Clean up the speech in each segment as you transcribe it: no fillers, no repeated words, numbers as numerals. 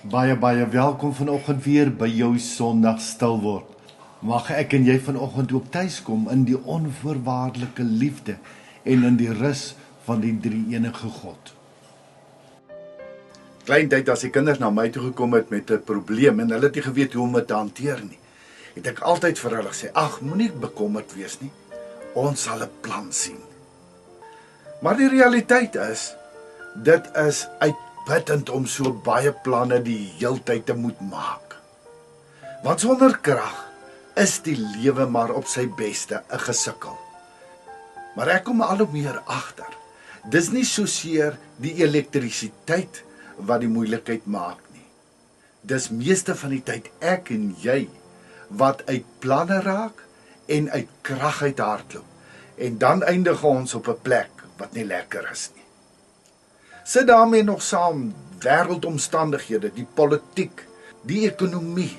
Baie welkom vanoggend weer by jou Sondag stil word. Mag ek en jy vanoggend ook tuiskom in die onvoorwaardelike liefde en in die rus van die drie-enige God. Klein tyd as die kinders na my toe gekom het met 'n probleem en hulle het nie geweet hoe om dit te hanteer nie, het ek altyd vir hulle gesê, ag, moenie bekommerd wees nie, ons sal 'n plan sien. Maar die realiteit is, dit is uitputtend om so baie planne die heeltyd te moet maak. Want sonder krag is die lewe maar op sy beste 'n gesukkel. Maar ek kom al hoe meer agter, dis nie soseer die elektrisiteit wat die moeilikheid maak nie. Dis meeste van die tyd ek en jy wat uit planne raak en uit krag uit hardloop. En dan eindig ons op 'n plek wat nie lekker is nie. Sit daarmee nog saam wêreldomstandighede, die politiek, die ekonomie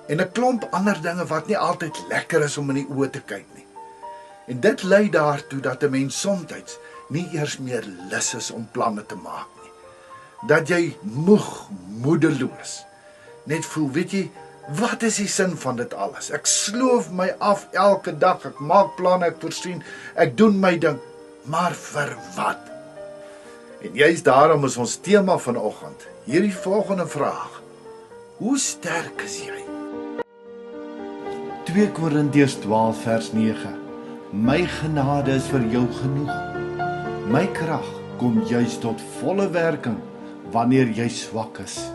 en 'n klomp ander dinge wat nie altyd lekker is om in die oë te kyk nie. En dit lei daartoe dat 'n mens soms nie eers meer lus is om planne te maak nie. Dat jy moedeloos net voel, weet jy, wat is die sin van dit alles? Ek sloof my af elke dag, ek maak planne, ek voorsien, ek doen my ding, maar vir wat? En juist daarom is ons tema vanoggend hierdie volgende vraag: hoe sterk is jy? 2 Korintiërs 12 vers 9. My genade is vir jou genoeg. My krag kom juis tot volle werking wanneer jy swak is.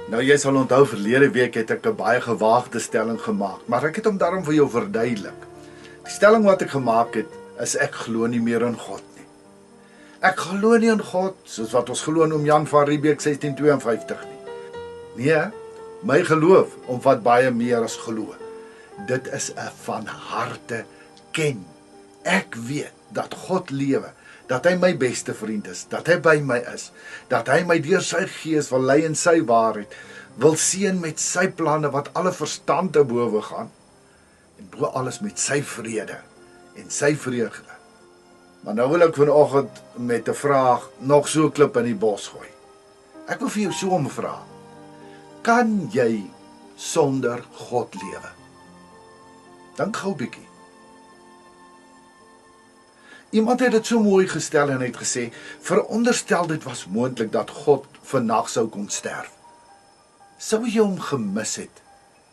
Nou jy sal onthou, verlede week het ek 'n baie gewaagde stelling gemaak, maar ek het hom daarom vir jou verduidelik. Die stelling wat ek gemaak het, is ek glo nie meer in God nie. Ek glo nie in God, soos wat ons glo in oom Jan van Riebeeck 1652 nie. Nee, my geloof omvat baie meer as glo. Dit is 'n van harte ken. Ek weet dat God lewe, dat hy my beste vriend is, dat hy by my is, dat hy my deur sy gees wil lei in sy waarheid, wil seën met sy planne wat alle verstand te bowe gaan, en bo alles met sy vrede en sy vreugde. Maar nou wil ek vanoggend met 'n vraag nog so 'n klip in die bos gooi. Ek wil vir jou so omvra: kan jy sonder God lewe? Dink gou 'n bietjie. Iemand het dit so mooi gestel en het gesê, veronderstel dit was moontlik dat God vandag sou kon sterf. Sou jy hom gemis het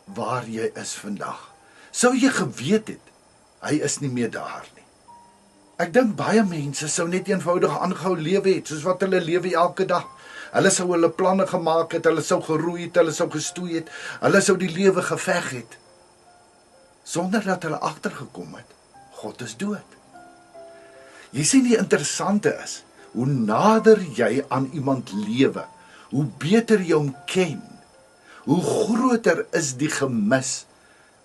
waar jy is vandag? Sou jy geweet het, hy is nie meer daar nie? Ek dink baie mense sou net eenvoudig aangehou lewe het, soos wat hulle lewe elke dag. Hulle sou hulle planne gemaak het, hulle sou geroei het, hulle sou gestoei het, hulle sou die lewe geveg het, sonder dat hulle agtergekom het, God is dood. Jy sien, die interessante is, hoe nader jy aan iemand lewe, hoe beter jy hom ken, hoe groter is die gemis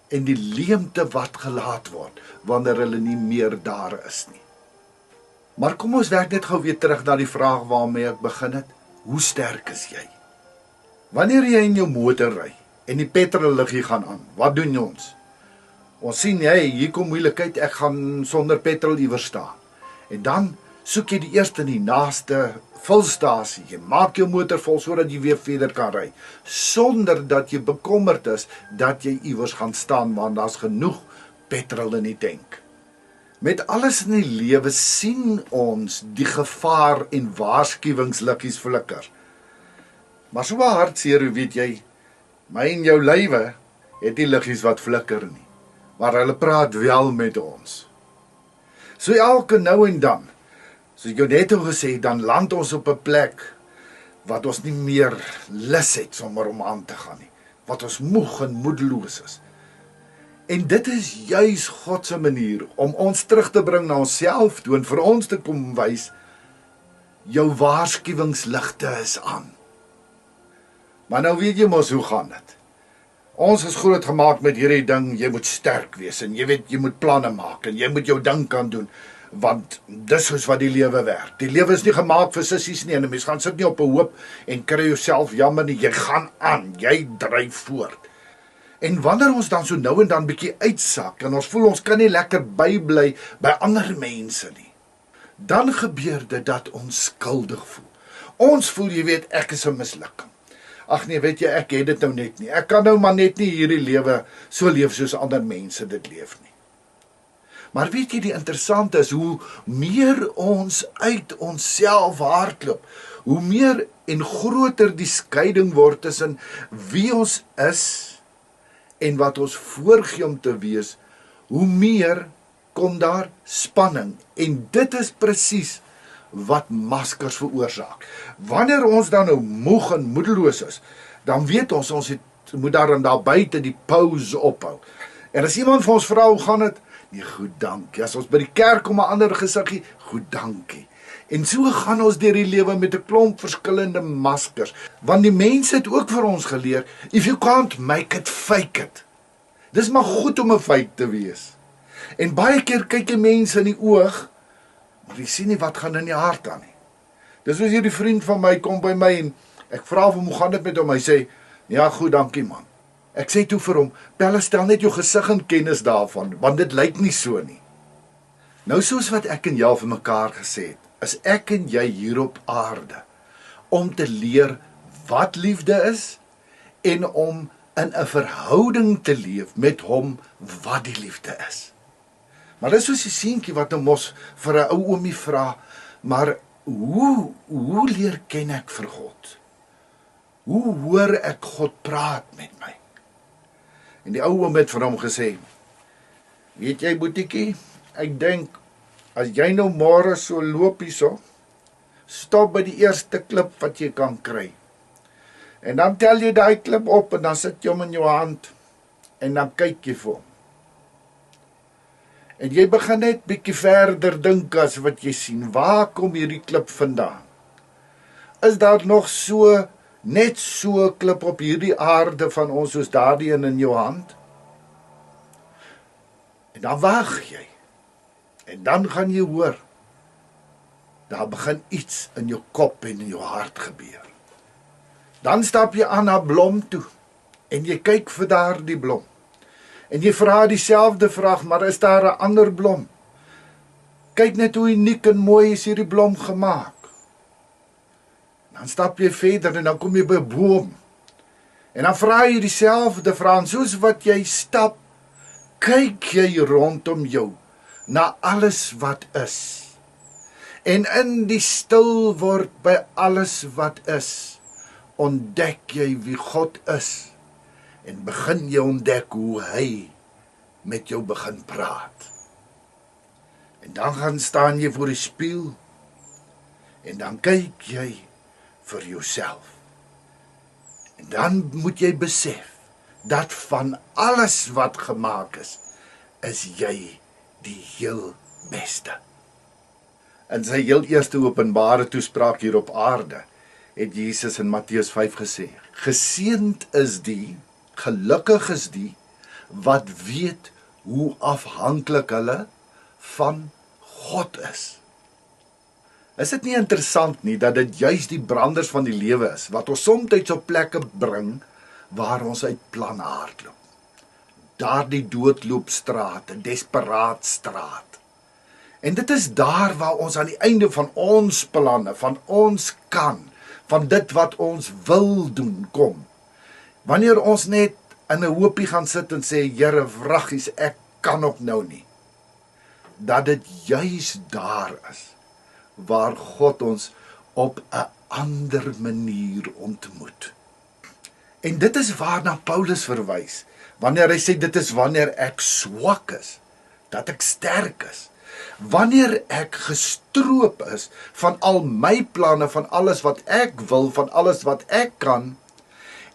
en die leemte wat gelaat word, wanneer hulle nie meer daar is nie. Maar kom ons werk net gou weer terug na die vraag waarmee ek begin het. Hoe sterk is jy? Wanneer jy in jou motor ry en die petrolliggie gaan aan, wat doen ons? Ons sien, hier kom moeilikheid, ek gaan sonder petrol iewers staan. En dan soek jy die eerste in die naaste vulstasie. Jy maak jou motor vol sodat jy weer verder kan ry, sonder dat jy bekommerd is dat jy iewers gaan staan, want daar's genoeg petrol in die tank. Met alles in die lewe sien ons die gevaar en waarskuwingsliggies flikker. Maar so hartseer, weet jy, my en jou lywe het nie liggies wat flikker nie, maar hulle praat wel met ons. So elke nou en dan, soos ek jou net al gesê, dan land ons op 'n plek wat ons nie meer lus het sommer om aan te gaan nie, wat ons moeg en moedeloos is. En dit is juis God se manier om ons terug te bring na onsself toe en vir ons te kom wys, jou waarskuwingsligte is aan. Maar nou weet jy mos hoe gaan dit. Ons is groot gemaak met hierdie ding, jy moet sterk wees en jy weet, jy moet planne maak en jy moet jou ding kan doen, want dis soos wat die lewe werk. Die lewe is nie gemaak vir sissies nie, en 'n mens gaan sit nie op 'n hoop en kry jouself jammer nie, jy gaan aan, jy dryf voort. En wanneer ons dan so nou en dan bietjie uitsak en ons voel ons kan nie lekker bybly by ander mense nie, dan gebeur dit dat ons skuldig voel. Ons voel, jy weet, ek is 'n mislukking. Ag nee, weet jy, ek het dit nou net nie. Ek kan nou maar net nie hierdie lewe so leef soos ander mense dit leef nie. Maar weet jy, die interessante is, hoe meer ons uit onsself hardloop, hoe meer en groter die skeiding word tussen wie ons is en wat ons voorgee om te wees, hoe meer kom daar spanning. En dit is presies wat maskers veroorsaak. Wanneer ons dan nou moeg en moedeloos is, dan weet ons moet daar buite die pause ophou. En as iemand vir ons vra, hoe gaan dit? Nee, goed, dankie. As ons by die kerk kom 'n ander gesiggie, goed, dankie. En so gaan ons deur die lewe met 'n klomp verskillende maskers, want die mense het ook vir ons geleer, if you can't make it, fake it. Dis maar goed om 'n fake te wees. En baie keer kyk jy mense in die oog, maar jy sien nie wat gaan in die hart aan nie. Dis soos hierdie vriend van my kom by my en ek vra hom, hoe gaan dit met hom? Hy sê, ja goed, dankie man. Ek sê toe vir hom, Pelle, stel net jou gesig in kennis daarvan, want dit lyk nie so nie. Nou soos wat ek en jy vir mekaar gesê het, is ek en jy hier op aarde, om te leer wat liefde is, en om in 'n verhouding te leef met hom wat die liefde is. Maar dis soos die seentjie wat nou mos vir 'n ou oomie vra, maar hoe leer ken ek vir God? Hoe hoor ek God praat met my? En die ou oom het vir hom gesê, weet jy boetiekie, ek dink, as jy nou môre so loop hierso, stop by die eerste klip wat jy kan kry. En dan tel jy daai klip op en dan sit jy hom in jou hand en dan kyk jy vir hom. En jy begin net bietjie verder dink as wat jy sien. Waar kom hierdie klip vandaan? Is daar nog net so 'n klip op hierdie aarde van ons soos daardie in jou hand? En dan wag jy. En dan gaan jy hoor, daar begin iets in jou kop en in jou hart gebeur. Dan stap jy aan na blom toe, en jy kyk vir daardie blom. En jy vra dieselfde vraag, maar is daar 'n ander blom? Kyk net hoe uniek en mooi is hierdie blom gemaak. Dan stap jy verder en dan kom jy by 'n boom. En dan vra jy dieselfde vraag, soos wat jy stap, kyk jy rondom jou na alles wat is. En in die stil word by alles wat is, ontdek jy wie God is, en begin jy ontdek hoe hy met jou begin praat. En dan gaan staan jy voor die spieël, en dan kyk jy vir jouself. En dan moet jy besef, dat van alles wat gemaak is jy die heel beste. In sy heel eerste openbare toespraak hier op aarde, het Jesus in Matteus 5 gesê, geseënd is die, gelukkig is die, wat weet hoe afhanklik hulle van God is. Is dit nie interessant nie, dat dit juist die branders van die lewe is, wat ons soms op plekke bring, waar ons uit planne hardloop. Daardie doodloopstraat, 'n desperaatstraat. En dit is daar waar ons aan die einde van ons planne, van ons kan, van dit wat ons wil doen, kom. Wanneer ons net in 'n hoopie gaan sit en sê, Here, wraggies, ek kan ook nou nie. Dat dit juis daar is, waar God ons op 'n ander manier ontmoet. En dit is waarna Paulus verwys, wanneer hy sê, dit is wanneer ek swak is, dat ek sterk is. Wanneer ek gestroop is van al my planne, van alles wat ek wil, van alles wat ek kan,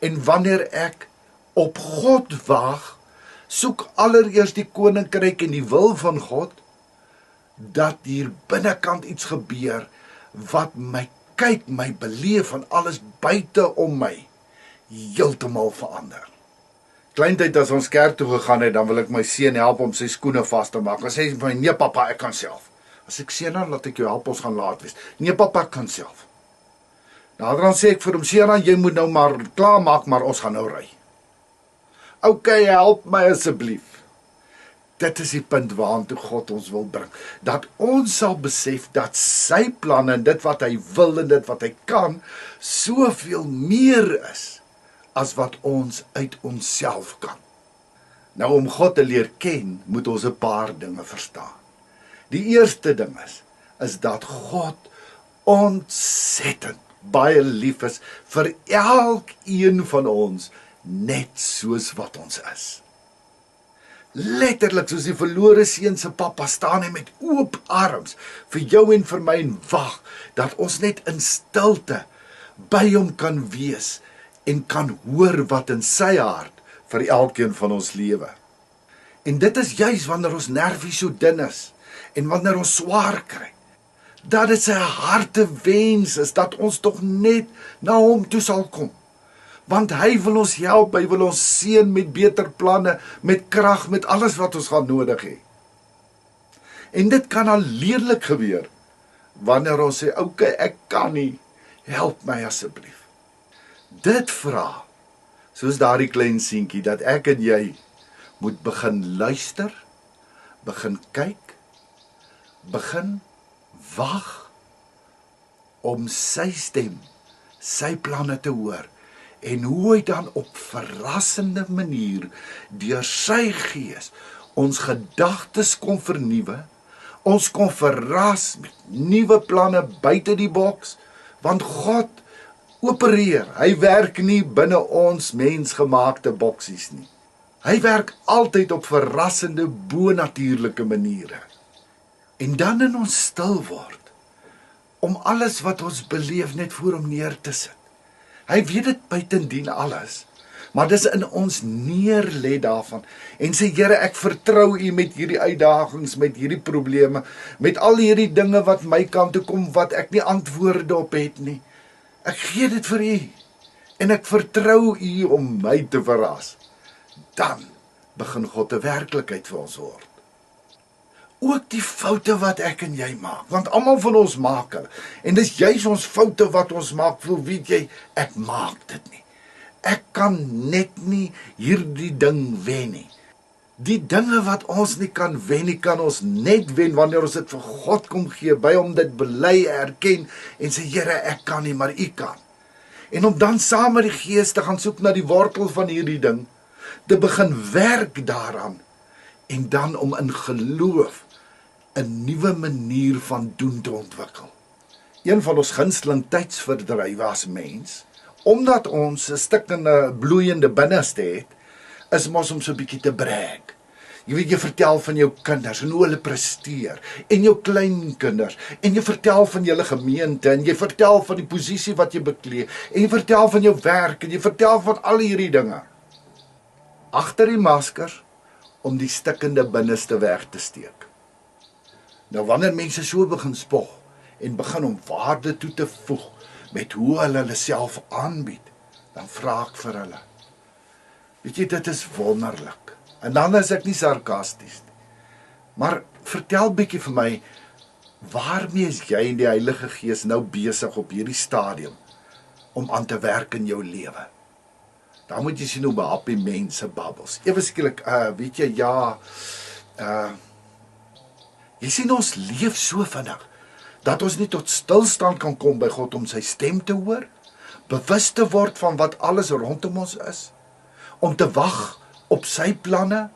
en wanneer ek op God wag, soek allereers die koninkryk en die wil van God, dat hier binnekant iets gebeur, wat my kyk, my beleef van alles buite om my, heeltemal verander. Kleintyd as ons kerk toe gegaan het, dan wil ek my seun help om sy skoene vas te maak. Dan sê hy vir my, nee papa, ek kan self. As ek seun dan laat ek jou help, ons gaan laat wees. Nee papa, ek kan self. Nou dan sê ek vir hom, seun, jy moet nou maar klaar maak, maar ons gaan nou ry. Okay, help my asseblief. Dit is die punt waartoe God ons wil bring. Dat ons sal besef dat sy planne en dit wat hy wil en dit wat hy kan, soveel meer is as wat ons uit onsself kan. Nou om God te leer ken, moet ons 'n paar dinge verstaan. Die eerste ding is dat God ontsettend baie lief is vir elkeen van ons, net soos wat ons is. Letterlik soos die verlore seun se pappa staan hy met oop arms vir jou en vir my en wag dat ons net in stilte by hom kan wees en kan hoor wat in sy hart vir elkeen van ons lewe. En dit is juis wanneer ons nervie so dun is en wanneer ons swaar kry, dat dit sy harte wens is dat ons tog net na hom toe sal kom. Want hy wil ons help, hy wil ons seën met beter planne, met krag, met alles wat ons gaan nodig hê. En dit kan alleenlik gebeur wanneer ons sê, okay, ek kan nie, help my asseblief. Dit vra, soos daardie klein seentjie, dat ek en jy moet begin luister, begin kyk, begin wag om sy stem, sy planne te hoor en hoe hy dan op verrassende manier deur sy gees ons gedagtes kon vernuwe, ons kon verras met nuwe planne buite die boks, want God opereer, hy werk nie binne ons mensgemaakte boksies nie. Hy werk altyd op verrassende bonatuurlike maniere. En dan in ons stil word, om alles wat ons beleef net voor hom neer te sit. Hy weet dit buitendien alles, maar dis in ons neerlê daarvan, en sê, Here, ek vertrou u met hierdie uitdagings, met hierdie probleme, met al hierdie dinge wat my kant toe kom, wat ek nie antwoorde op het nie. Ek gee dit vir u, en ek vertrou u om my te verras. Dan begin God 'n werklikheid vir ons word. Ook die foute wat ek en jy maak, want almal van ons maak hulle, en dis juis ons foute wat ons maak, wil weet jy, ek maak dit nie. Ek kan net nie hierdie ding wen nie. Die dinge wat ons nie kan wen nie, kan ons net wen wanneer ons dit vir God kom gee, by hom dit bely, erken, en sê, Here, ek kan nie, maar u kan. En om dan saam met die Gees te gaan soek na die wortel van hierdie ding, te begin werk daaraan, en dan om in geloof 'n nuwe manier van doen te ontwikkel. Een van ons gunsteling tydsverdrywe as mens, omdat ons 'n stikkende, bloeiende binneste het, is mos om so 'n bietjie te brag. Jy weet, jy vertel van jou kinders en hoe hulle presteer, en jou kleinkinders, en jy vertel van julle gemeente, en jy vertel van die posisie wat jy beklee, en jy vertel van jou werk, en jy vertel van al hierdie dinge. Agter die masker, om die stikkende binneste weg te steek. Nou wanneer mense so begin spog, en begin om waarde toe te voeg, met hoe hulle self aanbied, dan vra ek vir hulle, weet jy, dit is wonderlik, en dan is ek nie sarkasties nie, maar vertel bietjie vir my, waarmee is jy en die Heilige Gees nou besig op hierdie stadium, om aan te werk in jou lewe? Dan moet jy sien hoe behappie mense babbels. Ewe skielik, weet jy, ja, jy sien ons leef so vinnig, dat ons nie tot stilstand kan kom by God om sy stem te hoor, bewus te word van wat alles rondom ons is, om te wag op sy planne,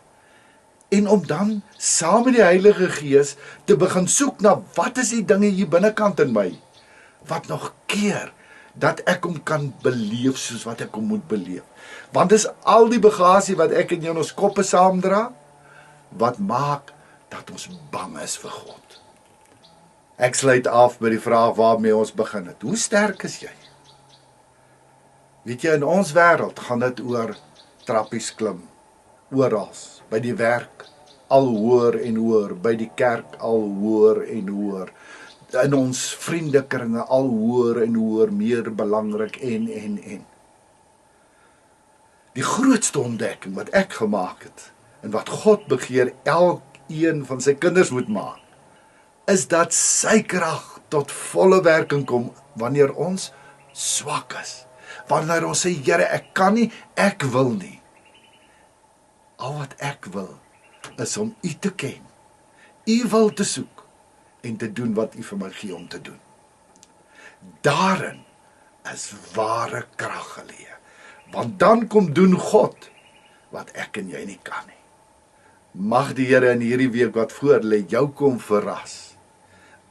en om dan saam met die Heilige Gees te begin soek na wat is die dinge hier binnekant in my, wat nog keer, dat ek hom kan beleef soos wat ek hom moet beleef. Want dis al die bagasie wat ek en jy in ons koppe saamdra, wat maak dat ons bang is vir God. Ek sluit af met die vraag waarmee ons begin het. Hoe sterk is jy? Weet jy, in ons wêreld gaan dit oor trappies klim, oral, by die werk, al hoër en hoër, by die kerk al hoër en hoër, in ons vriendekringe al hoër en hoër, meer belangrik en. Die grootste ontdekking wat ek gemaak het, en wat God begeer elkeen van sy kinders moet maak, is dat sy krag tot volle werking kom, wanneer ons swak is. Wanneer ons sê, Here, ek kan nie, ek wil nie. Al wat ek wil, is om U te ken, U wil te soek en te doen wat U vir my gee om te doen. Daarin is ware krag geleë, want dan kom doen God wat ek en jy nie kan nie. Mag die Here in hierdie week wat voor lê jou kom verras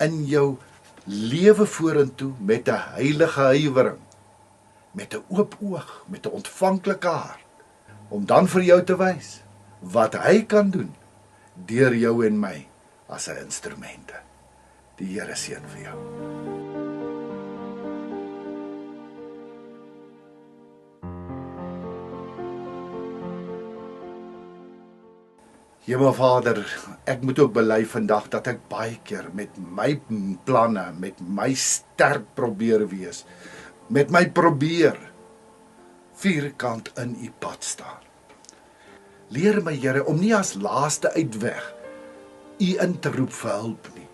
in jou lewe vorentoe met 'n heilige huiwering, met 'n oop oog, met 'n ontvanklike hart, om dan vir jou te wys wat hy kan doen deur jou en my as sy instrumente. Die Here seën vir jou. Hemelvader, ek moet ook bely vandag dat ek baie keer met my planne, met my sterk probeer wees, met my probeer vierkant in U pad staan. Leer my, Here, om nie as laaste uitweg U in te roep vir hulp nie,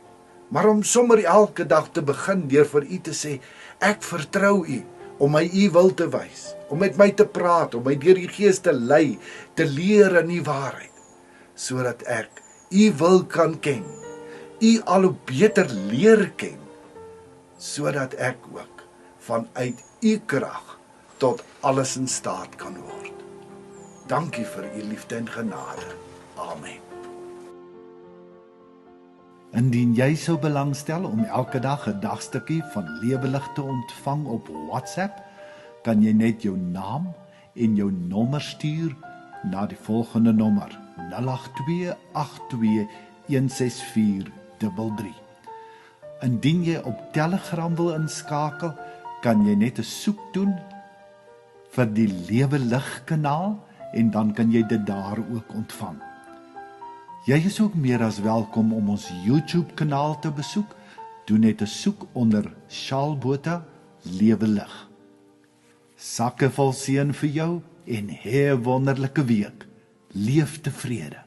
maar om sommer elke dag te begin deur vir U te sê, ek vertrou U, om my U wil te wys, om met my te praat, om my deur die Gees te lei, te leer in U waarheid, sodat ek U wil kan ken, U al hoe beter leer ken, sodat ek ook vanuit U krag tot alles in staat kan word. Dankie vir U liefde en genade. Amen. Indien jy sou belangstel om elke dag 'n dagstukkie van Lewelig te ontvang op WhatsApp, kan jy net jou naam en jou nommer stuur na die volgende nommer: 08282164333. Indien jy op Telegram wil inskakel, kan jy net 'n soek doen vir die Lewelig kanaal en dan kan jy dit daar ook ontvang. Jy is ook meer as welkom om ons YouTube kanaal te besoek. Doen net 'n soek onder Shaal Botha Lewelig. Sakke vol seën vir jou en hê 'n wonderlike week. Leef tevrede.